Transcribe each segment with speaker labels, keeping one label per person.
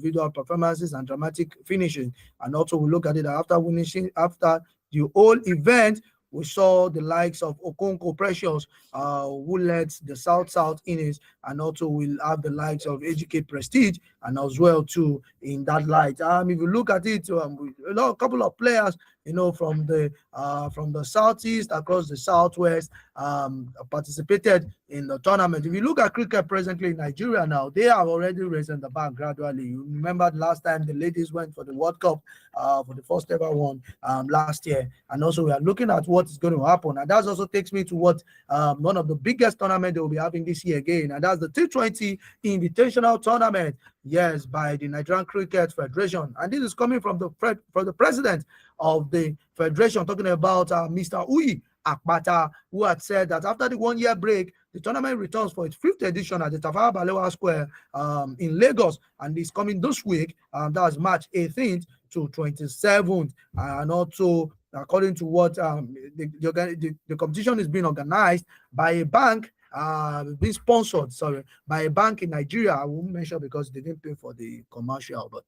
Speaker 1: individual performances and dramatic finishing. And also we look at it after the whole event, we saw the likes of Okonkwo Precious, who led the South innings, and also we'll have the likes of AGK Prestige, and as well too in that light. If you look at it, a couple of players, from the southeast across the southwest, participated in the tournament. If you look at cricket presently in Nigeria now, they have already raising the bar gradually. You remember the last time the ladies went for the World Cup, for the first ever one last year, and also we are looking at what is going to happen, and that also takes me to what one of the biggest tournaments they will be having this year again, and that's the T20 Invitational Tournament. Yes, by the Nigerian Cricket Federation, and this is coming from the president of the federation, talking about Mr. Uyi Akpata, who had said that after the 1 year break, the tournament returns for its 5th edition at the Tafawa Balewa Square in Lagos, and it's coming this week. That's March 18th to 27th, and also according to what the competition is being organized by a bank. Being sponsored, by a bank in Nigeria. I won't mention because they didn't pay for the commercial, but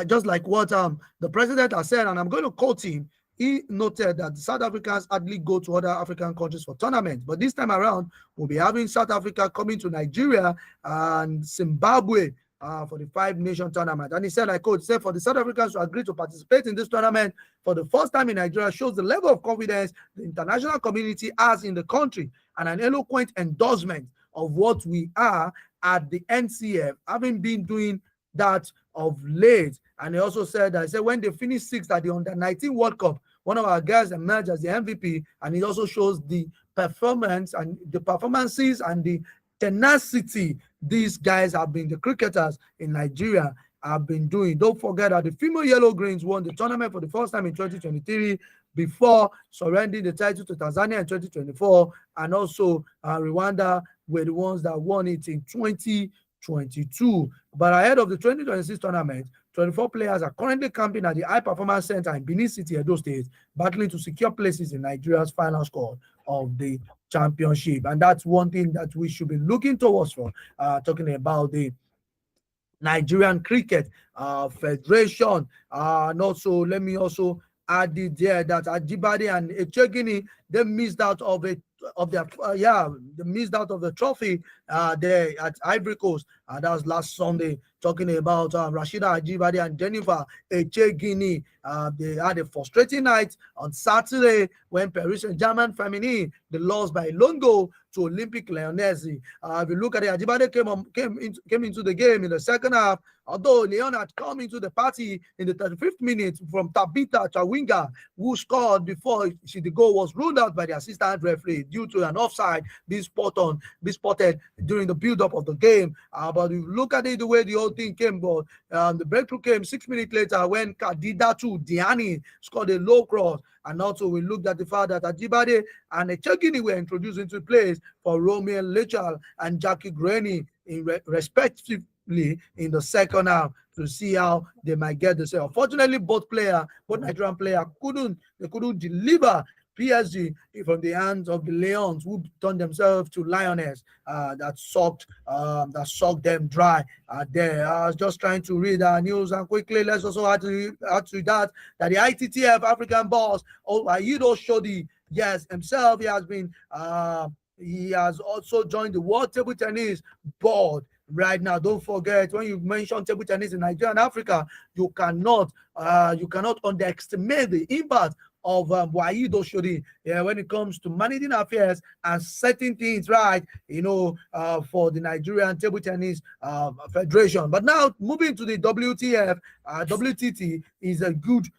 Speaker 1: just like what the president has said, and I'm going to quote him. He noted that the South Africans hardly go to other African countries for tournaments, but this time around we'll be having South Africa coming to Nigeria and Zimbabwe for the 5-nation tournament. And he said, for the South Africans to agree to participate in this tournament for the first time in Nigeria shows the level of confidence the international community has in the country, and an eloquent endorsement of what we are at the NCF, having been doing that of late. And he also said when they finished 6th at the Under-19 World Cup, one of our guys emerged as the MVP, and it also shows the performances and the tenacity these guys have been, the cricketers in Nigeria have been doing. Don't forget that the female Yellow Greens won the tournament for the first time in 2023 before surrendering the title to Tanzania in 2024, and also Rwanda were the ones that won it in 2022. But ahead of the 2026 tournament, 24 players are currently camping at the High Performance Center in Benin City, Edo State, battling to secure places in Nigeria's final squad of the championship. And that's one thing that we should be looking towards for, talking about the Nigerian Cricket Federation. And also, let me also add it there that Ajibade and Echegini, they missed out of the trophy there at Ivory Coast. That was last Sunday, talking about Rashida Ajibade and Jennifer Echegini. They had a frustrating night on Saturday when Paris Saint-Germain Feminine, they lost by a lone goal to Olympic Lyonnais. If you look at it, Ajibade came into the game in the second half, although Leon had come into the party in the 35th minute from Tabitha Chawinga, who scored before the goal was ruled out by the assistant referee due to an offside being spotted during the build-up of the game. But if you look at it, the way the whole thing came, but the breakthrough came 6 minutes later when Kadidatu Diani scored a low cross. And also we looked at the fact that Ajibade and Echegini were introduced into place for Romeo Lechal and Jackie Graney respectively in the second half, to see how they might get the sale. Unfortunately, both Nigerian players couldn't deliver PSG from the hands of the Lions, who turned themselves to Lioness that sucked them dry there. I was just trying to read our news, and quickly let's also add to that the ITTF African boss, Ayido Shodi, yes, himself, he has also joined the World Table Tennis Board right now. Don't forget, when you mention table tennis in Nigeria and Africa, you cannot underestimate the impact of Waido Shodi when it comes to managing affairs and setting things right, for the Nigerian Table Tennis Federation. But now moving to the WTF, WTT is a good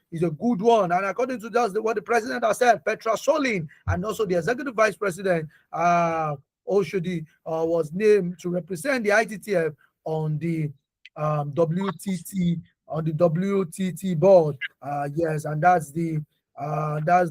Speaker 1: one. And according to just what the president has said, Petra Solin and also the executive vice president, Oshodi, was named to represent the ITTF on the WTT board. Yes, and that's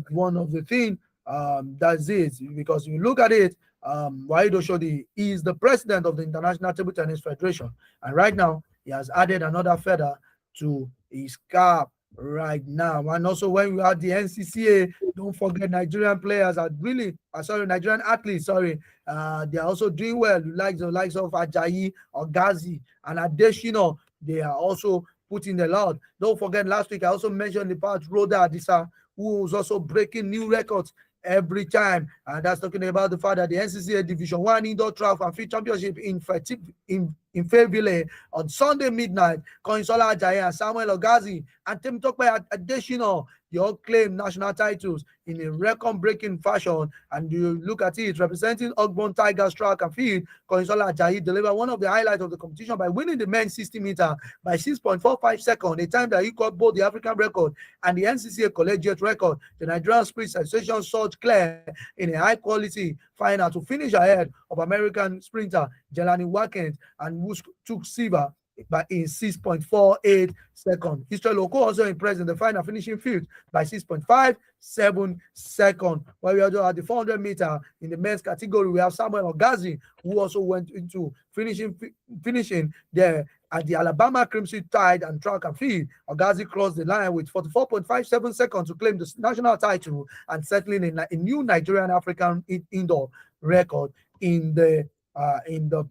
Speaker 1: one of the things. That's it, because you look at it, Waido Shodi is the president of the International Table Tennis Federation, and right now he has added another feather to his cap right now. And also when we had the NCCA, don't forget Nigerian players are really, sorry, Nigerian athletes, sorry, they are also doing well. Like the likes of Ajayi, Ogazi, and Adeshino, they are also putting a lot. Don't forget last week I also mentioned the part Rhoda Adisa, who was also breaking new records every time. And that's talking about the fact that the NCCA Division 1 Indoor Track and Field Championship in Fayetteville on Sunday midnight, Koinsola Ajayi and Samuel Ogazi and Temitope Adeshino, they all claim national titles in a record-breaking fashion. And you look at it, representing Ogborn Tigers track and field, Koinsola Ajayi delivered one of the highlights of the competition by winning the men's 60-meter by 6.45 seconds, a time that equaled both the African record and the NCCA collegiate record. The Nigerian Sprint Association surged clear in a high-quality final to finish ahead of American sprinter Jelani Watkins, and who took silver by in 6.48 seconds. Israel Oko also impressed in the final, finishing fifth by 6.57 seconds. While we are at the 400 meter in the men's category, we have Samuel Ogazi, who also went into finishing there at the Alabama Crimson Tide and track and field. Ogazi crossed the line with 44.57 seconds to claim the national title and settling a new Nigerian African indoor record in the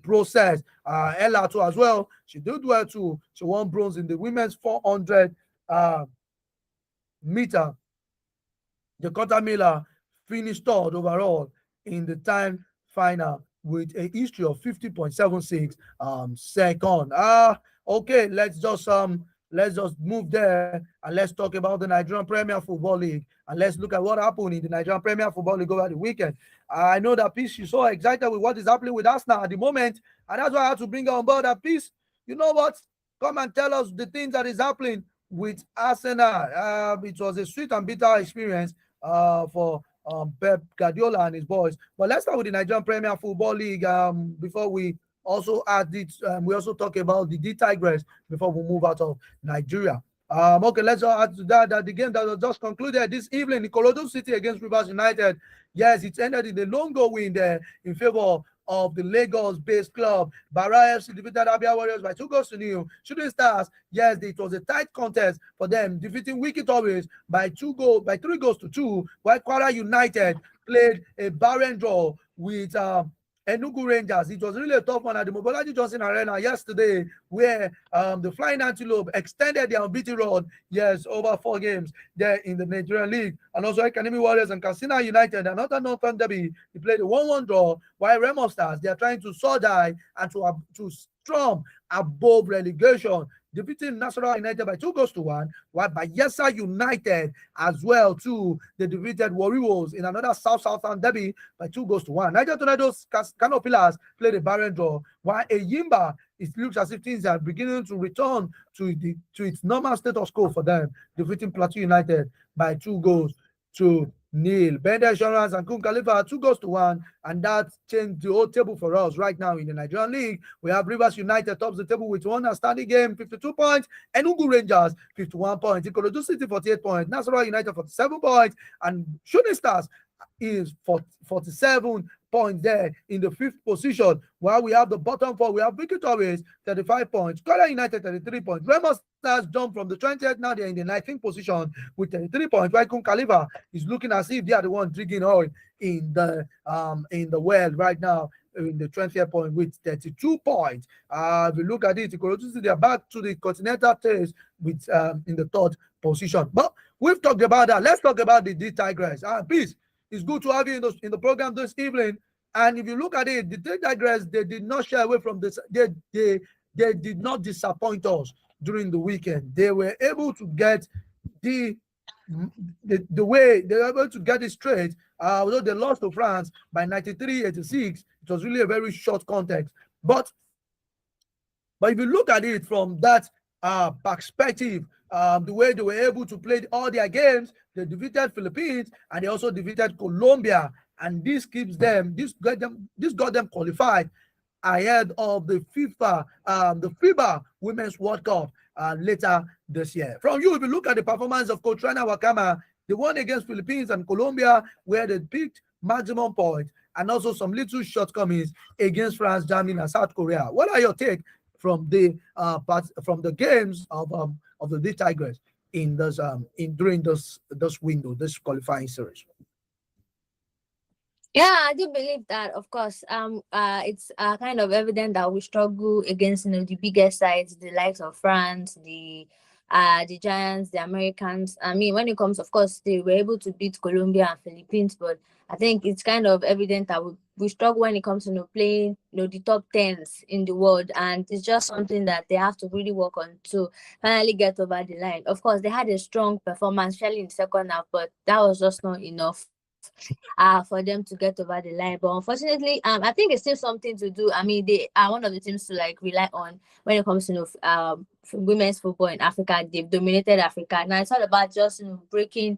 Speaker 1: process. Ella too as well. She did well too. She won bronze in the women's 400 meter. Dakota Miller finished third overall in the time final with a history of 50.76 second. Okay, let's just move there and let's talk about the Nigerian Premier Football League and let's look at what happened in the Nigerian Premier Football League over the weekend. I know that Peace, you're so excited with what is happening with us now at the moment, and that's why I had to bring her on board. That Peace, you know what? Come and tell us the things that is happening with Arsenal. It was a sweet and bitter experience for Pep Guardiola and his boys. But let's start with the Nigerian Premier Football League before we also add it. We also talk about the D Tigers before we move out of Nigeria. Okay, let's add to that the game that was just concluded this evening, Ikorodu City against Rivers United. Yes, it ended in a long goal win there in favor of the Lagos-based club. Bara FC defeated Abia Warriors by 2-0. Shooting Stars, yes, it was a tight contest for them, defeating Wiki Tories by 3-2, while Kwara United played a barren draw with Enugu Rangers. It was really a tough one at the Mobolaji Johnson Arena yesterday, where the Flying Antelope extended their unbeaten run, yes, over 4 games there in the Nigerian League. And also Academy Warriors and Katsina United, another Northern Derby, they played a 1-1 draw, while Remo Stars, they are trying to soar die and to storm above relegation, defeating National United by 2-1, while Bayelsa United as well too, they defeated Warriors in another South-Southern derby by 2-1. Niger Tornadoes Kano Pillars played a barren draw, while Eyimba, it looks as if things are beginning to return to its normal status quo for them, defeating Plateau United by 2-0. Bender Insurance and Kun Khalifa 2-1, and that changed the whole table for us right now in the Nigerian League. We have Rivers United tops the table with one outstanding game, 52 points, Enugu Rangers 51 points, Ikorodu City 48 points, National United 47 points, and Shooting Stars is 47 points there in the 5th position, while we have the bottom 4. We have Wiki Tories 35 points, Kwara United 33 points, Remo Stars jumped from the 20th, now they're in the 19th position with 33 points, while Kun Khalifa is looking as if they are the one drinking oil in the well right now in the 20th point with 32 points. If you look at it, they are back to the continental taste with in the 3rd position. But we've talked about that. Let's talk about the D Tigers. Please, it's good to have you in the program this evening. And if you look at it, the D Tigers, they did not shy away from this. They did not disappoint us during the weekend. They were able to get the way they were able to get it straight. Although they lost to France by 93-86, it was really a very short context. But if you look at it from that perspective, the way they were able to play all their games, they defeated Philippines and they also defeated Colombia, and this got them qualified ahead of the FIBA Women's World Cup later this year. From you, if you look at the performance of Coach Rana Wakama, they won against Philippines and Colombia, where they picked maximum points, and also some little shortcomings against France, Germany, and South Korea. What are your take from the games of the D Tigers? in in during this window, this qualifying series.
Speaker 2: Yeah, I do believe that. Of course, it's kind of evident that we struggle against the biggest sides, the likes of France, the Giants, the Americans. I mean, when it comes, of course, they were able to beat Colombia and Philippines, but I think it's kind of evident that we struggle when it comes to playing the top tens in the world, and it's just something that they have to really work on to finally get over the line. Of course, they had a strong performance, especially in the second half, but that was just not enough for them to get over the line. But unfortunately, I think it's still something to do. I mean, they are one of the teams to like rely on when it comes to women's football in Africa. They've dominated Africa. Now it's all about just breaking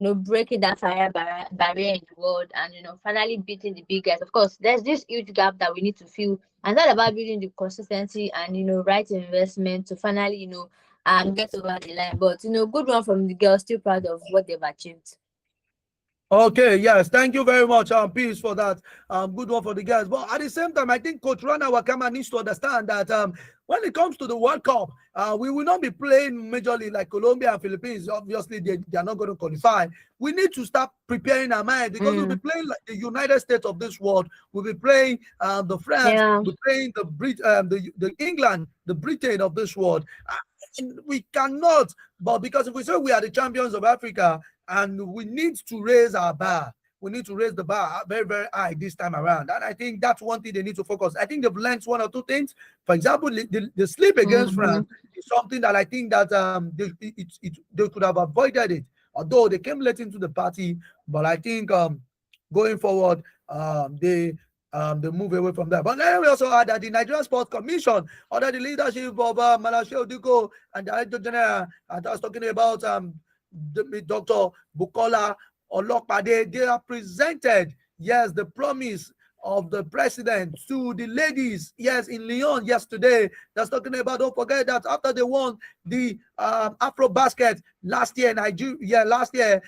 Speaker 2: that barrier in the world, and finally beating the biggest. Of course, there's this huge gap that we need to fill, and it's all about building the consistency and right investment to finally get over the line. But good one from the girls. Still proud of what they've achieved.
Speaker 1: Okay, yes, thank you very much, Peace, for that good one for the guys. But at the same time, I think Coach Rana Wakama needs to understand that when it comes to the World Cup, we will not be playing majorly like Colombia and Philippines. Obviously, they are not going to qualify. We need to start preparing our mind because we'll be playing like the United States of this world. We'll be playing the France,
Speaker 2: Yeah.
Speaker 1: we'll be playing the England, the Britain of this world. And we cannot, but because if we say we are the champions of Africa, and we need to raise our bar. We need to raise the bar very, very high this time around. And I think that's one thing they need to focus. I think they've learned one or two things. For example, the sleep against France is something that I think that they could have avoided it. Although they came late into the party, but I think going forward, they move away from that. But then we also add that the Nigerian Sports Commission, under the leadership of Malashe Odiko and Director General, and I was talking about Dr. Bukola Olokpade, they have presented, yes, the promise of the president to the ladies, yes, in Lyon yesterday. That's talking about, don't forget that after they won the Afro Basket last year, the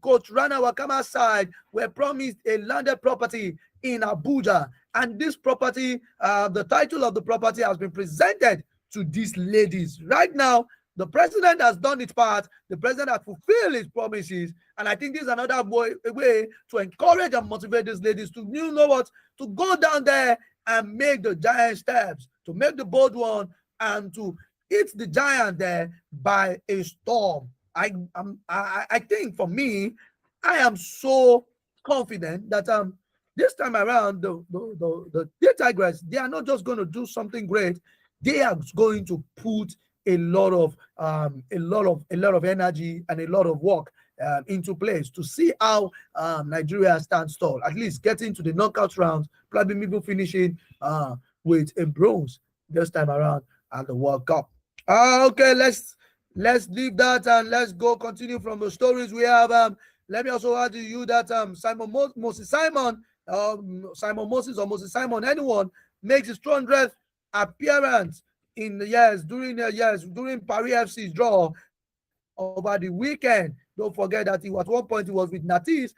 Speaker 1: coach Rana Wakama side were promised a landed property in Abuja. And this property, the title of the property has been presented to these ladies. Right now, the president has done its part. The president has fulfilled his promises. And I think this is another way to encourage and motivate these ladies to, to go down there and make the giant steps, to make the bold one, and to hit the giant there by a storm. I think for me, I am so confident that this time around the Tigers, they are not just going to do something great. They are going to put a lot of energy and a lot of work into place to see how Nigeria stands tall. At least getting to the knockout round, probably maybe finishing with a bronze this time around at the World Cup. Okay, let's leave that and let's go continue from the stories we have. Let me also add to you that Simon Moses or Moses Simon, anyone makes his 200th appearance in during Paris FC's draw over the weekend. Don't forget that at one point he was with Nantes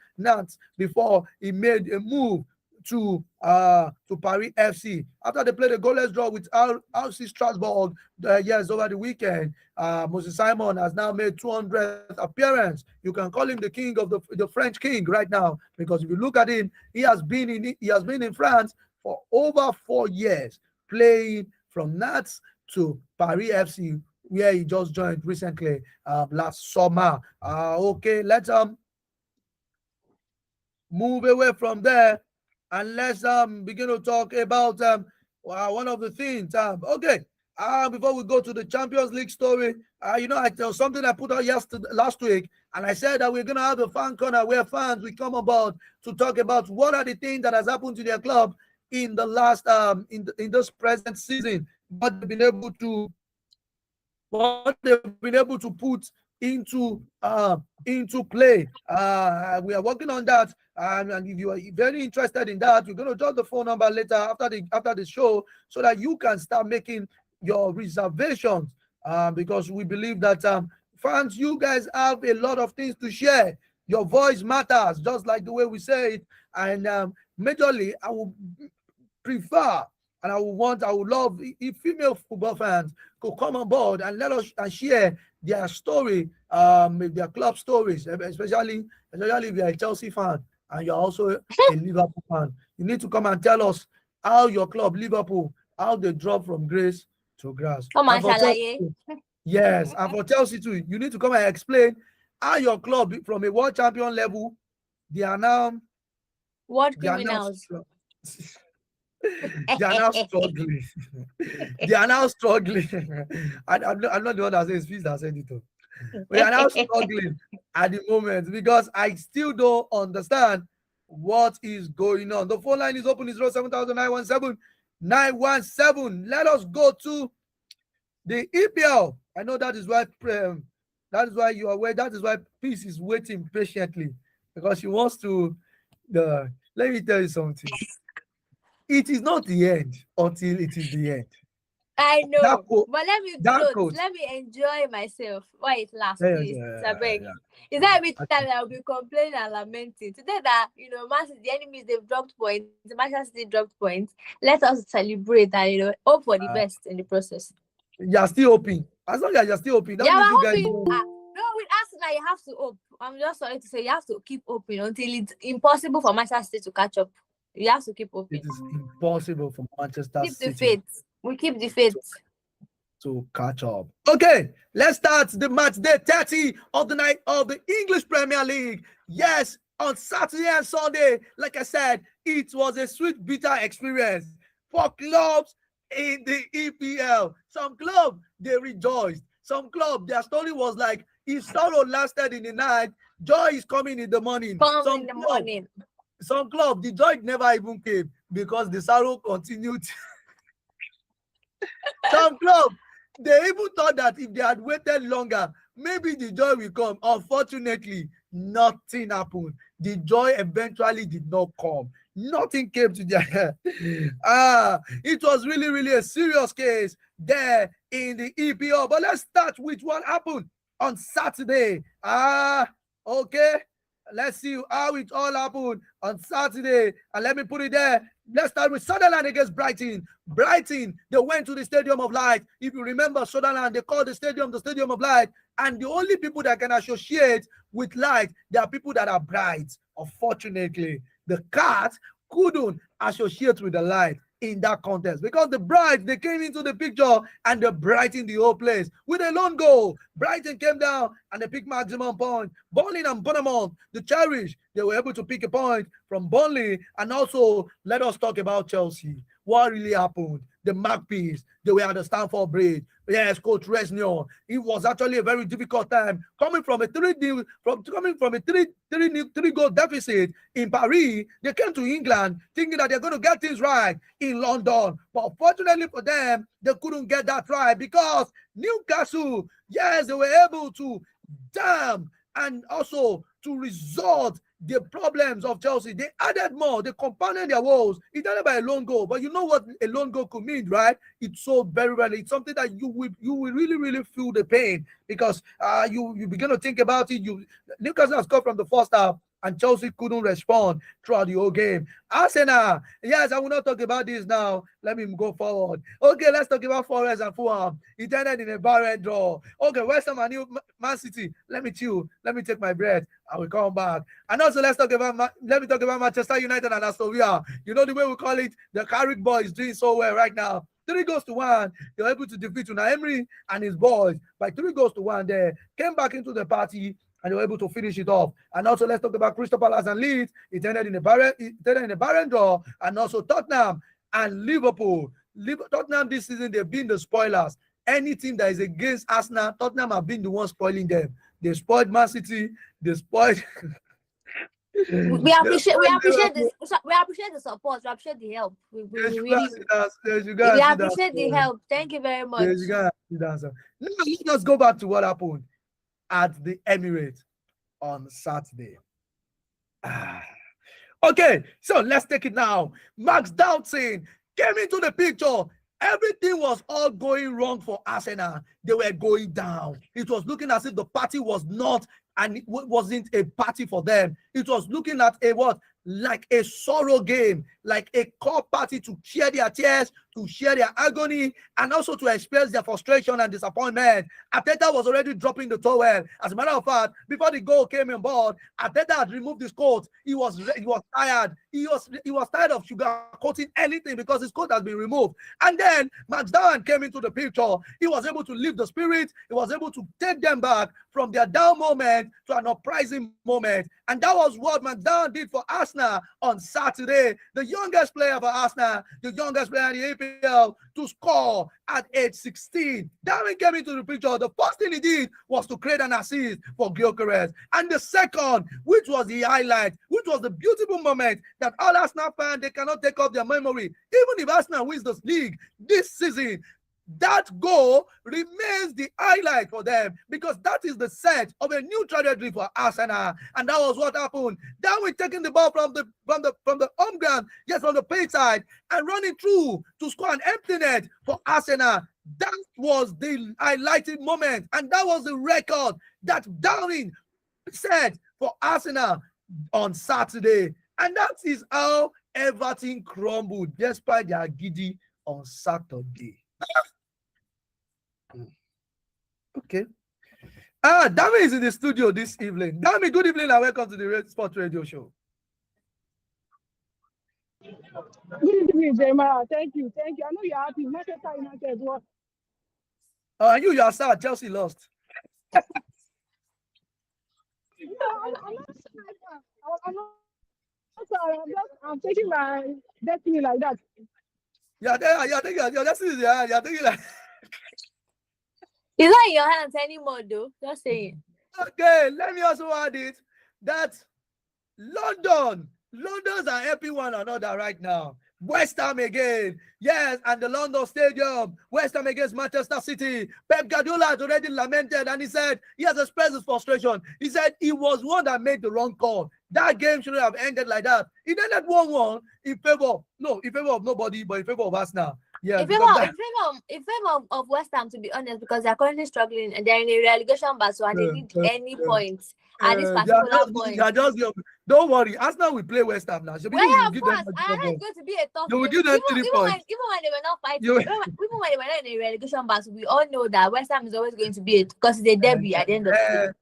Speaker 1: before he made a move to Paris FC after they played a goalless draw with RC Strasbourg. Over the weekend, Moses Simon has now made 200th appearance. You can call him the king of the French king right now, because if you look at him, he has been in France for over 4 years, playing from Nantes to Paris FC, where he just joined recently last summer. Okay, let's move away from there and let's begin to talk about one of the things. Before we go to the Champions League story, there was something I put out last week, and I said that we're gonna have a fan corner where fans will come about to talk about what are the things that has happened to their club in the last in this present season, what they've been able to put into play. We are working on that, and if you are very interested in that, we're going to drop the phone number later after the show, so that you can start making your reservations, because we believe that fans, you guys have a lot of things to share. Your voice matters, just like the way we say it. And majorly, I would prefer and I would love if female football fans could come on board and let us and share their story, their club stories, especially if you're a Chelsea fan and you're also a Liverpool fan. You need to come and tell us how your club, Liverpool, how they drop from grace to grass.
Speaker 2: Come
Speaker 1: And
Speaker 2: on,
Speaker 1: for
Speaker 2: Shalaye.
Speaker 1: Chelsea, yes, and for Chelsea too, you need to come and explain how your club from a world champion level, they are now
Speaker 2: What
Speaker 1: they are now
Speaker 2: criminals?
Speaker 1: they are now struggling. They are now struggling. I'm not the one that says peace that said it. We are now struggling at the moment because I still don't understand what is going on. The phone line is open. It's 07917 917. Let us go to the EPL. I know that is why you are aware. That is why Peace is waiting patiently because she wants to. Let me tell you something. It is not the end until it is the end.
Speaker 2: I
Speaker 1: That
Speaker 2: know,
Speaker 1: quote,
Speaker 2: but let me
Speaker 1: that
Speaker 2: gloat.
Speaker 1: quote.
Speaker 2: Let me enjoy myself while it lasts,
Speaker 1: Yeah,
Speaker 2: please. Sabek.
Speaker 1: yeah.
Speaker 2: Is that every time I'll be complaining and lamenting? Today that Man City, the enemies they've dropped points, Manchester City dropped points. Let us celebrate and hope for the best in the process.
Speaker 1: You're still hoping. As long as you're still hoping, that
Speaker 2: Yeah,
Speaker 1: means
Speaker 2: we're
Speaker 1: you guys.
Speaker 2: hoping. No, with Arsenal, you have to hope. I'm just sorry to say you have to keep hoping until it's impossible for Manchester City to catch up. You have to keep hoping.
Speaker 1: It is impossible for Manchester
Speaker 2: Keep the
Speaker 1: City
Speaker 2: faith. We keep the faith.
Speaker 1: to catch up. Okay, let's start the match day 30 of the night of the English Premier League. Yes, on Saturday and Sunday, like I said, it was a sweet, bitter experience for clubs in the EPL. Some clubs, they rejoiced. Some clubs, their story was like, if sorrow lasted in the night, joy is coming in the morning.
Speaker 2: Come in the morning.
Speaker 1: Some club, the joy never even came because the sorrow continued. Some club, they even thought that if they had waited longer, maybe the joy will come. Unfortunately, nothing happened. The joy eventually did not come. Nothing came to their it was really, really a serious case there in the EPL. But let's start with what happened on Saturday. Okay. Let's see how it all happened on Saturday. And let me put it there. Let's start with Sunderland against Brighton. Brighton, they went to the Stadium of Light. If you remember, Sunderland, they called the Stadium of Light. And the only people that can associate with light, there are people that are bright. Unfortunately, the Cats couldn't associate with the light in that contest because the Brights, they came into the picture and they brightened the whole place with a lone goal. Brighton came down and they picked maximum point. Burnley and Bournemouth, the Cherish, they were able to pick a point from Burnley. And also, let us talk about Chelsea. What really happened? The Magpies, they were at the Stamford Bridge. Yes, Coach Resnion. It was actually a very difficult time coming from a three goal deficit in Paris. They came to England thinking that they're going to get things right in London, but fortunately for them, they couldn't get that right because Newcastle, yes, they were able to damn and also to resort the problems of Chelsea. They added more. They compounded their woes. It's not by a lone goal, but you know what a lone goal could mean, right? It's so very rarely. It's something that you will really, really feel the pain because you begin to think about it. Newcastle has scored from the first half, and Chelsea couldn't respond throughout the whole game. Arsenal, yes, I will not talk about this now. Let me go forward. Okay, let's talk about Forest and Fulham. It ended in a barren draw. Okay, West Ham and Man City. Let me chill. Let me take my breath. I will come back. And also, let me talk about Manchester United and Aston Villa. You know the way we call it. The Carrick boys doing so well right now. 3-1. They were able to defeat Unai Emery and his boys by 3-1. There came back into the party and they were able to finish it off. And also, let's talk about Crystal Palace and Leeds. It ended in a barren draw. And also Tottenham and Liverpool. Tottenham this season, they've been the spoilers. Any team that is against Arsenal, Tottenham have been the ones spoiling them. They spoiled Man City. They spoiled.
Speaker 2: We appreciate this. We appreciate the support. We appreciate the help. We appreciate the help. Thank you very much.
Speaker 1: Now let's just go back to what happened at the Emirates on Saturday. Okay, so let's take it now. Max Dowson came into the picture. Everything was all going wrong for Arsenal. They were going down. It was looking as if the party was not, and it wasn't a party for them. It was looking at like a sorrow game, like a core party to share their tears, to share their agony and also to express their frustration and disappointment. Arteta was already dropping the towel. As a matter of fact, before the goal came on board, Arteta had removed his coat. He was tired. He was tired of sugarcoating anything because his coat has been removed. And then Max Dowan came into the picture. He was able to lift the spirit. He was able to take them back from their down moment to an uprising moment. And that was what Max Dowan did for Arsenal on Saturday. The youngest player for Arsenal, the youngest player in the APL to score at age 16. Darwin came into the picture. The first thing he did was to create an assist for Gyökeres. And the second, which was the highlight, which was the beautiful moment that all Arsenal fans, they cannot take off their memory. Even if Arsenal wins this league this season, that goal remains the highlight for them because that is the set of a new trajectory for Arsenal, and that was what happened. Darwin taking the ball from the home ground, yes, from the pay side, and running through to score an empty net for Arsenal. That was the highlighted moment, and that was the record that Darwin set for Arsenal on Saturday, and that is how Everton crumbled despite their giddy on Saturday. Okay. Dami is in the studio this evening. Dami, good evening and welcome to the Sport Radio show.
Speaker 3: Good evening, Jeremiah. Thank you. I know you're happy. Manchester United as well.
Speaker 1: You are sad. Chelsea lost.
Speaker 3: I'm not sorry. I'm taking my destiny like that.
Speaker 1: You're taking your destiny. You're taking like.
Speaker 2: It's not in your hands anymore, though. Just saying.
Speaker 1: Okay, let me also add it that Londoners are helping one another right now. West Ham again, yes, and the London Stadium, West Ham against Manchester City. Pep Guardiola has already lamented and he said he has expressed his frustration. He said he was one that made the wrong call. That game shouldn't have ended like that. It ended 1-1 in favor of nobody, but in favor of Arsenal. Yeah,
Speaker 2: in favor of West Ham, to be honest, because they're currently struggling and they're in a relegation battle and they need any points at this particular point.
Speaker 1: Don't worry, Arsenal will play West Ham now. So
Speaker 2: well, of course, I heard it's going to be a tough game.
Speaker 1: Give them 3 points.
Speaker 2: Even when they were not fighting, even when they were not in a relegation battle, we all know that West Ham is always going to be it because it's a derby at the end of the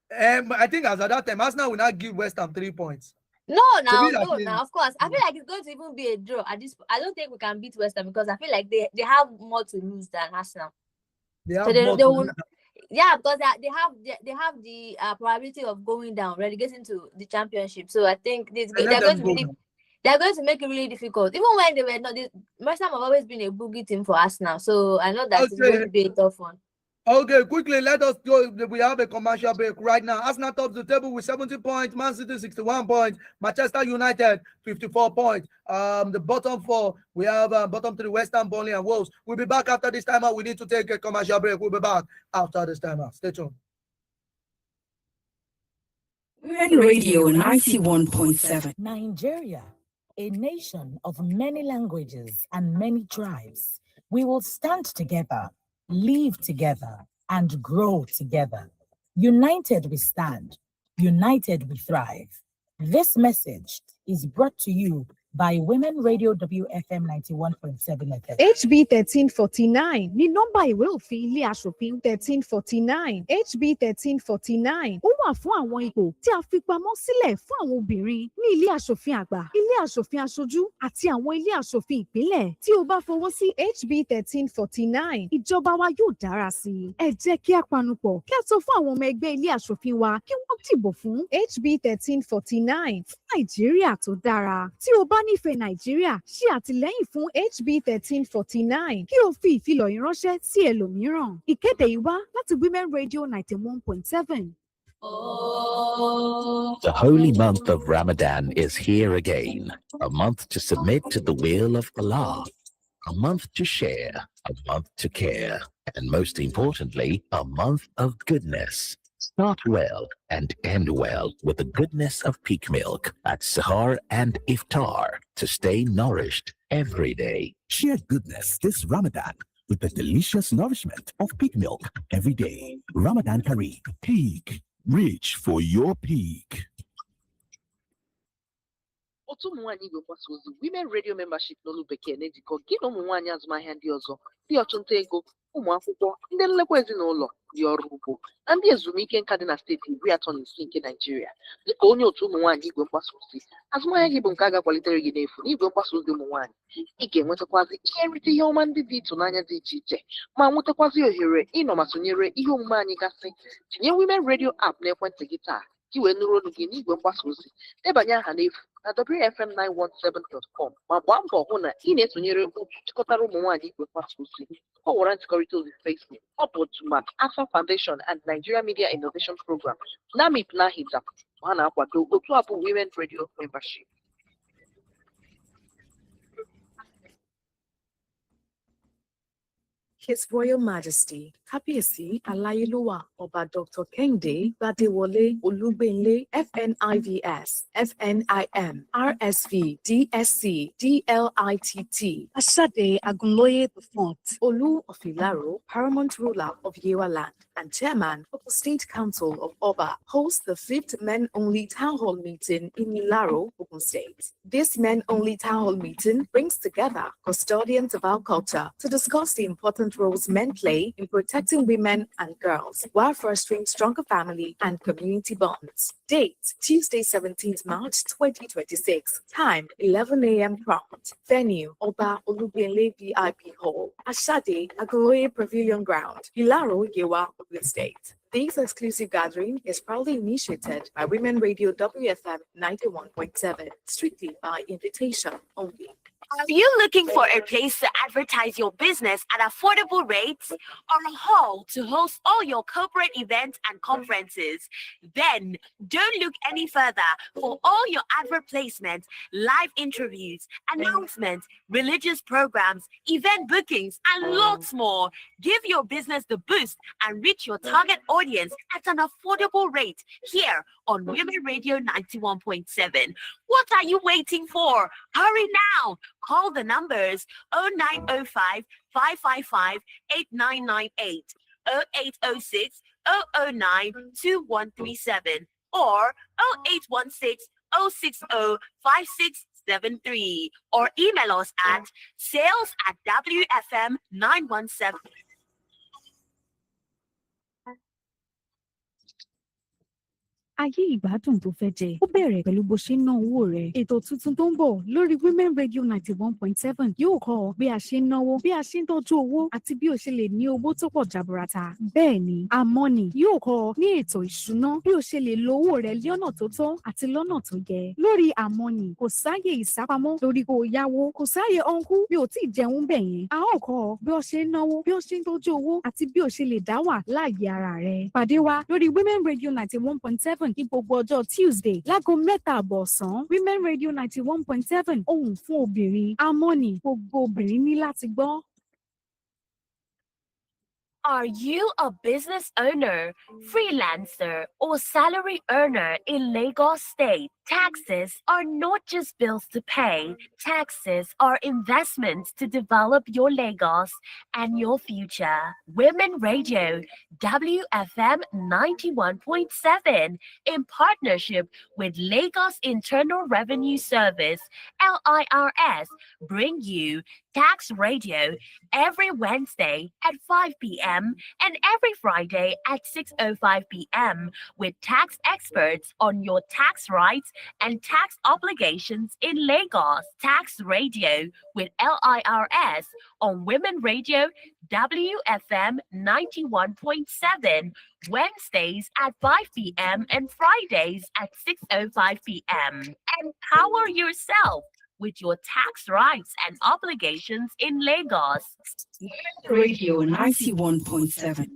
Speaker 2: day.
Speaker 1: I think as at that time, Arsenal will not give West Ham 3 points.
Speaker 2: No, of course. I feel like it's going to even be a draw at this. I don't think we can beat West Ham because I feel like they have more to lose than Arsenal.
Speaker 1: Yeah, because
Speaker 2: they have the probability of going down, relegating to the championship. So I think they're going to make it really difficult. Even when they were not, West Ham have always been a boogie team for Arsenal. So I know that it's going to be a tough one.
Speaker 1: Okay, quickly, let us go. We have a commercial break right now. Arsenal tops the table with 70 points, Man City 61 points, Manchester United 54 points. The bottom 4, we have bottom 3, West Ham, Burnley, and Wolves. We'll be back after this timeout. We need to take a commercial break. We'll be back after this timeout. Stay tuned.
Speaker 4: Radio 91.7.
Speaker 5: Nigeria, a nation of many languages and many tribes. We will stand together, live together, and grow together. United we stand, united we thrive. This message is brought to you by Women Radio WFM 91.7 FM.
Speaker 6: HB 1349 ní nọ́mbà ìwé òfin ilé aṣòfin 1349. HB 1349 ó wà fún àwọn ipò tí a fi pamọ́ sílẹ̀ fún àwọn obìnrin ní ilé aṣòfin àgbà, ilé aṣòfin aṣojú àti àwọn ilé aṣòfin ìpínlẹ̀. Tí o bá fọwọ́ sí HB 1349, ìjọba wa yóò dára sí i. Ẹ jẹ́ kí a panupọ̀ kí a sọ fún àwọn ọmọ ẹgbẹ́ ilé aṣòfin wa kí wọ́n dìbò fún HB 1349 fún Nàìjíríà tó dára. Tí o bá nífẹ̀ẹ́ Nàìjíríà, ṣe àtìlẹ́yìn fún HB 1349 kí o fi ìfilọ̀ yìí ránṣẹ́ sí ẹlòmíràn. Ìkéde yìí wá láti Women Radio 91.7.
Speaker 7: The holy month of Ramadan is here again, a month to submit to the will of Allah, a month to share, a month to care, and most importantly, a month of goodness. Start well and end well with the goodness of peak milk at Sahar and Iftar to stay nourished every day.
Speaker 8: Share goodness this Ramadan with the delicious nourishment of peak milk every day. Ramadan Kareem. Peak. Reach for your peak.
Speaker 9: otu ụmụ nwaanyị igwe mgbasa ozi Women Radio Membership n'olu bekee na-ejikọ gị na ụmụ nwaanyị azụmahịa ndị ọzọ, ndị ọchụnta ego, ụmụ akwụkwọ, ndị nlekwa ezinụlọ, ndị ọrụ ugbo na ndị ezumike nka dị na steeti 36 nke Naijiria. Dịka onye otu ụmụ nwaanyị igwe mgbasa ozi, azụmahịa gị bụ nke a ga-akwalitere gị n'efu n'igwe mgbasa ozi ụmụ nwaanyị. Ị ga-enwetakwazi ihe nrite ihe ọma ndị dị ịtụnanya dị iche iche, ma nwetakwazi ohere ịnọ ma sonyere ihe omume anyị gasị. Tinye Women Radio app n'ekwentị gị taa ka ị wee nụrụ olu gị n'igwe mgbasa ozi. Debanye aha n'efu na wfm917.com ma gbaa mbọ hụ na ị na-esonyere otu chịkọtara ụmụ nwaanyị igwe mgbasa ozi. Ọ nwere nzikọrịta ozi Facebook, ọ bụ otu ma Alpha Foundation and Nigeria Media Innovation Program NAMIP na HIDAP ha na-akwado otu a bụ Women Radio Membership.
Speaker 10: His Royal Majesty, Kábíyèsí Aláyélúwà Ọba Dr. Kehinde Gbadewole Olúgbénlé FNIVS, FNIM, RSV, DSC, DLITT, Asade Agunlóyè IV, Olú of Ilaro, Paramount Ruler of Yewa Land, and Chairman of the State Council of Oba, hosts the 5th Men-Only Town Hall Meeting in Ilaro, Ogun State. This Men-Only Town Hall Meeting brings together custodians of our culture to discuss the important roles men play in protecting women and girls while fostering stronger family and community bonds. Date, Tuesday, 17th March 2026. Time, 11 a.m. prompt. Venue, Oba Olúgbénlé VIP Hall, Asade Agunlóyè Pavilion Ground, Ilaro, Yewa, Ogun State. This exclusive gathering is proudly initiated by Women Radio WFM 91.7, strictly by invitation only.
Speaker 11: Are you looking for a place to advertise your business at affordable rates or a hall to host all your corporate events and conferences? Then don't look any further for all your advert placements, live interviews, announcements, religious programs, event bookings, and lots more. Give your business the boost and reach your target audience at an affordable rate here on Women Radio 91.7. What are you waiting for? Hurry now! Call the numbers 0905 555 8998, 0806 009 2137, or 0816 060 5673, or email us at sales@wfm917.
Speaker 6: Ayé ìgbádùn tó fẹ́ jẹ ó bẹ̀rẹ̀ pẹ̀lú bó ṣe ń ná owó rẹ̀. Ètò tuntun tó ń bọ̀ lórí Women Radio 91.7 yóò kọ́ ọ bí a ṣe ń náwó, bí a ṣe ń tọ́jú owó àti bí o ṣe lè ní owó tó pọ̀ jaburata. Bẹ́ẹ̀ ni, Amọ́nì yóò kọ́ ọ ní ètò ìṣúná bí o ṣe lè lo owó rẹ̀ lọ́nà tó tọ́ àti lọ́nà tó yẹ. Lórí Amọ́nì, kò sáyè ìsápamọ́ lórí kó o yáwó, kò sáyè ọ̀nkú bí o tí ì jẹun bẹ̀ yẹn. A ó kọ́ ọ bí o ṣe ń náwó, bí o ṣe ń tọ́jú owó àti bí o ṣe lè dá wà láàyè ara rẹ̀. Pàdé wa lórí Women Radio 91.7 ní gbogbo ọjọ́ Tuesday láago 3:00 ọ̀sán. Women Radio 91.7 ohùn fún obìnrin. Amọ́nì, gbogbo obìnrin ní láti gbọ́.
Speaker 11: Are you a business owner, freelancer, or salary earner in Lagos State? Taxes are not just bills to pay. Taxes are investments to develop your Lagos and your future. Women Radio, WFM 91.7, in partnership with Lagos Internal Revenue Service, LIRS, bring you Tax Radio every Wednesday at 5 p.m. and every Friday at 6:05 p.m. with tax experts on your tax rights and tax obligations in Lagos. Tax Radio with LIRS on Women Radio WFM 91.7, Wednesdays at 5 p.m. and Fridays at 6:05 p.m. Empower yourself with your tax rights and obligations in Lagos.
Speaker 4: Radio 91.7.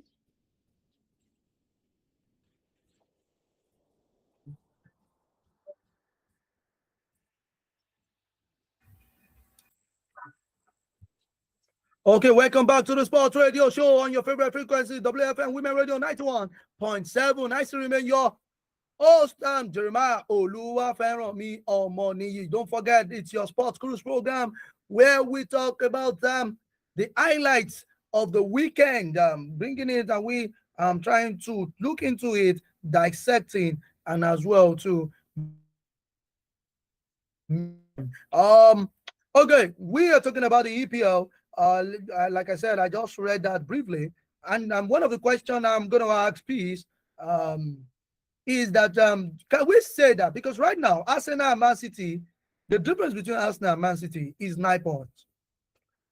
Speaker 1: Okay, welcome back to the Sports Radio Show on your favorite frequency, WFM Women Radio 91.7. Nice to remain your host, Jeremiah Oluwafenromi Omoniyi. Don't forget, it's your Sports Cruise program where we talk about the highlights of the weekend, bringing it, and we trying to look into it, dissecting, and as well to Okay, we are talking about the EPL. Like I said, I just read that briefly, and one of the questions I'm going to ask Peace um, is that can we say that because right now Arsenal and Man City, the difference between Arsenal and Man City is 9 points.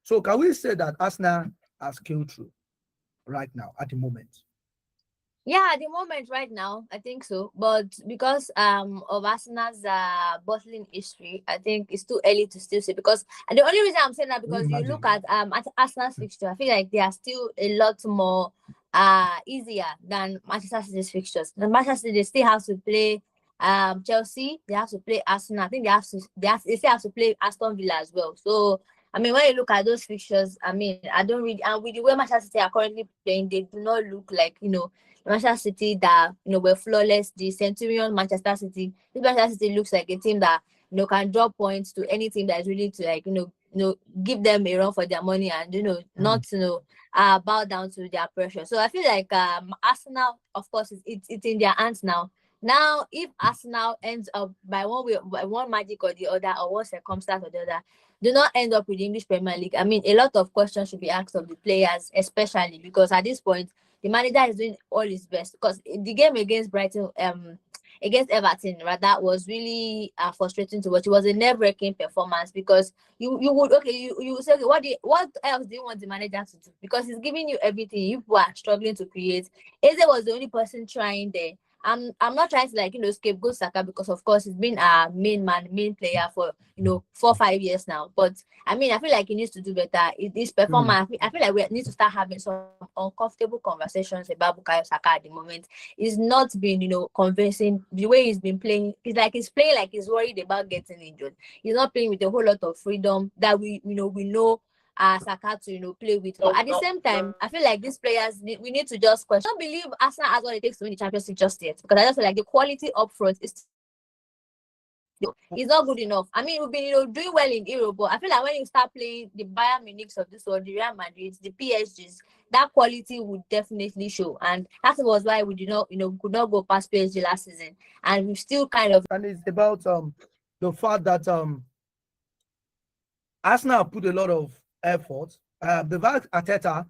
Speaker 1: So can we say that Arsenal has killed through right now at the moment?
Speaker 2: Yeah, at the moment, right now, I think so. But because of Arsenal's bottling history, I think it's too early to still say. Because and the only reason I'm saying that
Speaker 1: Can you
Speaker 2: because you look
Speaker 1: imagine?
Speaker 2: at Arsenal's fixture, I feel like they are still a lot more easier than Manchester City's fixtures. The Manchester City they still have to play Chelsea, they have to play Arsenal. I think they still have to play Aston Villa as well. So I mean, when you look at those fixtures, I mean, I don't really, and with the way Manchester City are currently playing, they do not look like, Manchester City that, were flawless. The Centurion Manchester City, this Manchester City looks like a team that, can drop points to any team that is really to like, give them a run for their money and, not, bow down to their pressure. So I feel like Arsenal, of course, it's in their hands now. Now, if Arsenal ends up by one magic or the other, or one circumstance or the other, do not end up with the English Premier League. I mean, a lot of questions should be asked of the players, especially because at this point, the manager is doing all his best. Because the game against Brighton, against Everton, rather, was really frustrating to watch. It was a nerve-wracking performance because you would say, okay, what else do you want the manager to do? Because he's giving you everything. You are struggling to create. Eze was the only person trying there. I'm not trying to scapegoat Saka because of course he's been a main player for 4-5 years now. But I mean I feel like he needs to do better. This performance, I feel like we need to start having some uncomfortable conversations about Bukayo Saka at the moment. He's not been convincing the way he's been playing. It's like he's playing like he's worried about getting injured. He's not playing with a whole lot of freedom that we know Saka to play with. But at the same time, I feel like these players we need to just question. I don't believe Arsenal has what it takes to win the Champions League just yet because I just feel like the quality up front is not good enough. I mean, we've been doing well in Europe, but I feel like when you start playing the Bayern Munichs of this world, the Real Madrid, the PSGs, that quality would definitely show. And that was why we did not could not go past PSG last season, and we still kind of.
Speaker 1: And it's about the fact that Arsenal put a lot of effort. The fact Arteta,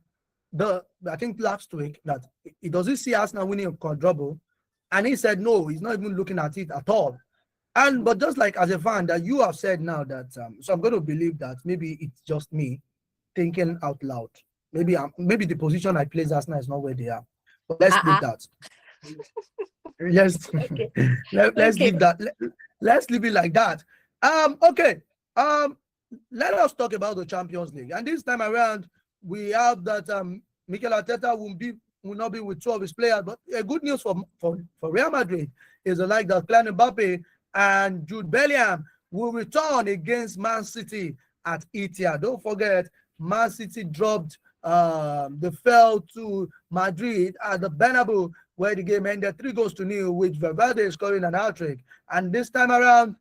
Speaker 1: I think last week that he doesn't see Arsenal winning a quadruple, and he said no, he's not even looking at it at all. But just like as a fan that you have said now that so I'm going to believe that maybe it's just me thinking out loud. Maybe the position I place Arsenal is not where they are. But let's leave that. Let's
Speaker 2: Okay.
Speaker 1: let's
Speaker 2: Okay.
Speaker 1: leave that. Let's leave it like that. Okay. Let us talk about the Champions League. And this time around, we have that Mikel Arteta will not be with two of his players. But good news for Real Madrid is the like that Kylian Mbappe and Jude Bellingham will return against Man City at Etihad. Don't forget, Man City dropped. They fell to Madrid at the Bernabeu, where the game ended 3-0, with Valverde scoring an hat-trick. And this time around,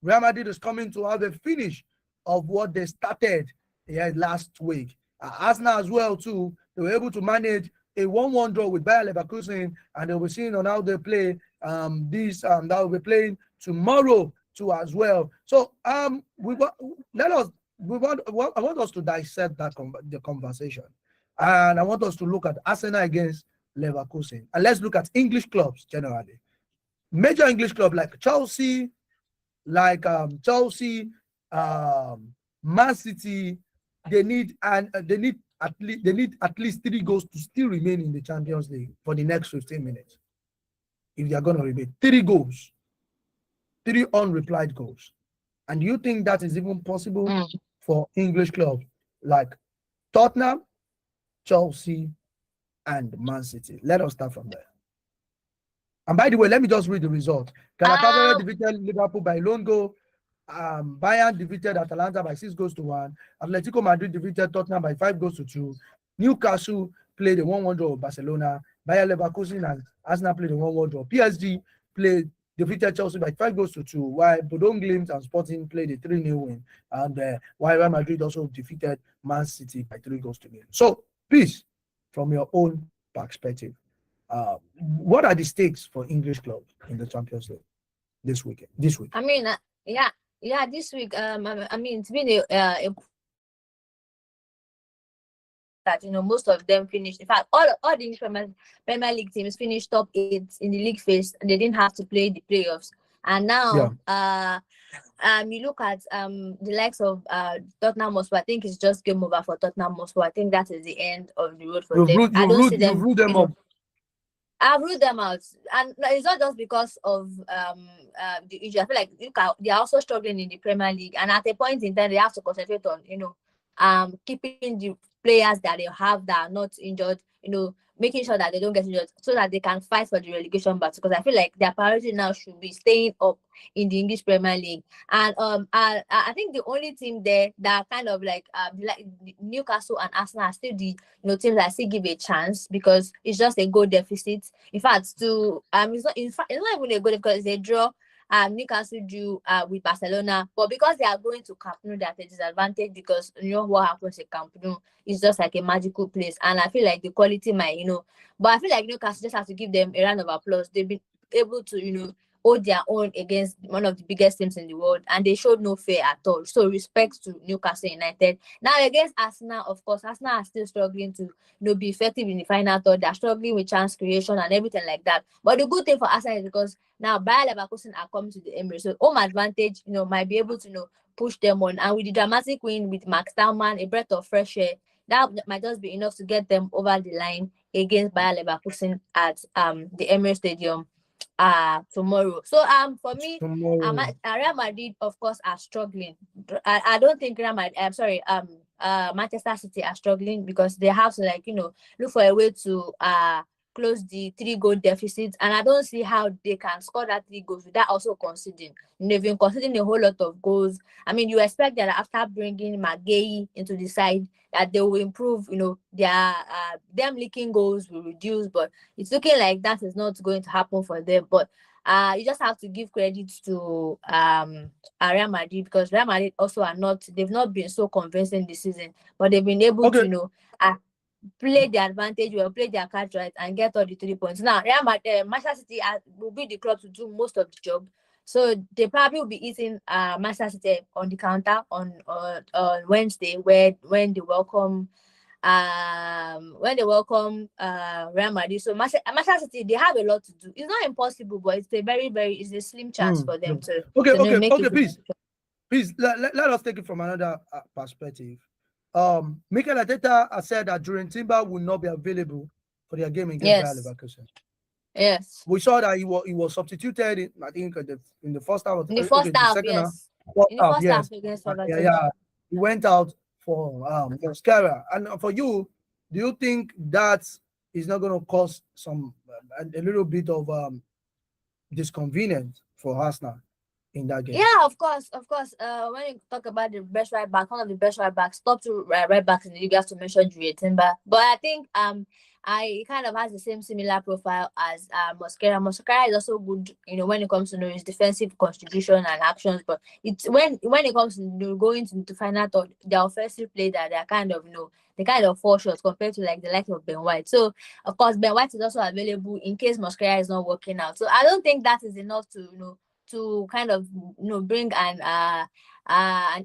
Speaker 1: Real Madrid is coming to have a finish of what they started last week. Arsenal as well too. They were able to manage a 1-1 draw with Bayer Leverkusen, and they'll be seeing on how they play that will be playing tomorrow too as well. So I want us to dissect the conversation, and I want us to look at Arsenal against Leverkusen, and let's look at English clubs generally. Major English clubs like Chelsea, Man City, they need at least 3 goals to still remain in the Champions League for the next 15 minutes. If they are going to remain 3 goals, 3 unreplied goals. And you think that is even possible for English clubs like Tottenham, Chelsea, and Man City? Let us start from there. And by the way, let me just read the result. Galatasaray defeated Liverpool by lone goal. Bayern defeated Atalanta by 6-1. Atletico Madrid defeated Tottenham by 5-2. Newcastle played a 1-1 draw with Barcelona. Bayer Leverkusen and Arsenal played a 1-1 draw. PSG defeated Chelsea by 5-2, while Bodø Glimt and Sporting played a 3-0 win. And while Real Madrid also defeated Man City by 3-0. So, please, from your own perspective, what are the stakes for English clubs in the Champions League this week?
Speaker 2: I mean, Yeah, this week, I mean, it's been a that most of them finished. In fact, all the English Premier League teams finished top 8 in the league phase. They didn't have to play the playoffs, and
Speaker 1: Yeah.
Speaker 2: now you look at the likes of Tottenham Hotspur. I think it's just game over for Tottenham Hotspur. I think that is the end of the road for them. I don't see
Speaker 1: You've
Speaker 2: them.
Speaker 1: ruled them up.
Speaker 2: I've ruled them out, and it's not just because of the injury. I feel like they are also struggling in the Premier League, and at a point in time, they have to concentrate on keeping the players that they have that are not injured. Making sure that they don't get injured, so that they can fight for the relegation battle. Because I feel like their priority now should be staying up in the English Premier League. And I think the only team there that kind of like Newcastle and Arsenal are still the teams that still give a chance, because it's just a goal deficit. In fact, it's not even a goal because it's a draw. Newcastle drew with Barcelona, but because they are going to Camp Nou, they're at a disadvantage, because what happens at Camp Nou is just like a magical place, and I feel like the quality might, but I feel like Newcastle just have to give them a round of applause. They've been able to, hold their own against one of the biggest teams in the world, and they showed no fear at all. So respect to Newcastle United. Now against Arsenal, of course, Arsenal are still struggling to be effective in the final third. They're struggling with chance creation and everything like that. But the good thing for Arsenal is because now Bayer Leverkusen are coming to the Emirates, so home advantage, might be able to push them on. And with the dramatic win with Max Taumann, a breath of fresh air, that might just be enough to get them over the line against Bayer Leverkusen at the Emirates Stadium tomorrow. So for me, Real Madrid, of course, are struggling. I don't think Real Madrid, I'm sorry, Manchester City are struggling, because they have to look for a way to close the 3-goal deficit, and I don't see how they can score that 3 goals without also conceding. They've been conceding a whole lot of goals. I mean, you expect that after bringing McGahey into the side, that they will improve, their them leaking goals will reduce, but it's looking like that is not going to happen for them. But you just have to give credit to Real Madrid, because Real Madrid also they've not been so convincing this season, but they've been able to play the advantage well, play their card right, and get all the 3 points. Now Real Madrid, Manchester City will be the club to do most of the job, so they probably will be eating Manchester City on the counter on Wednesday, when they welcome Real Madrid. So Manchester City, they have a lot to do. It's not impossible, but it's it's a slim chance for them to make it.
Speaker 1: Please let us take it from another perspective. Mikel Arteta has said that Jurgen Timber will not be available for their game against Bayer Leverkusen.
Speaker 2: Yes.
Speaker 1: We saw that he was substituted I think in the first half.
Speaker 2: In the first half, yes. In the first half against Leverkusen.
Speaker 1: Yeah. He went out for Mosquera. And for you, do you think that is not going to cause a little bit of disconvenience for Arsenal in that game?
Speaker 2: Yeah, of course. When you talk about the best right back, one of the best right backs, top 2 right backs in the league, you have to mention Julian Timber. But I think he kind of has the similar profile as Mosquera. Mosquera is also good, when it comes to his defensive contribution and actions. But it's when it comes to going into final third, the offensive play that they're kind of they kind of fall short compared to the likes of Ben White. So of course Ben White is also available in case Mosquera is not working out. So I don't think that is enough to kind of bring an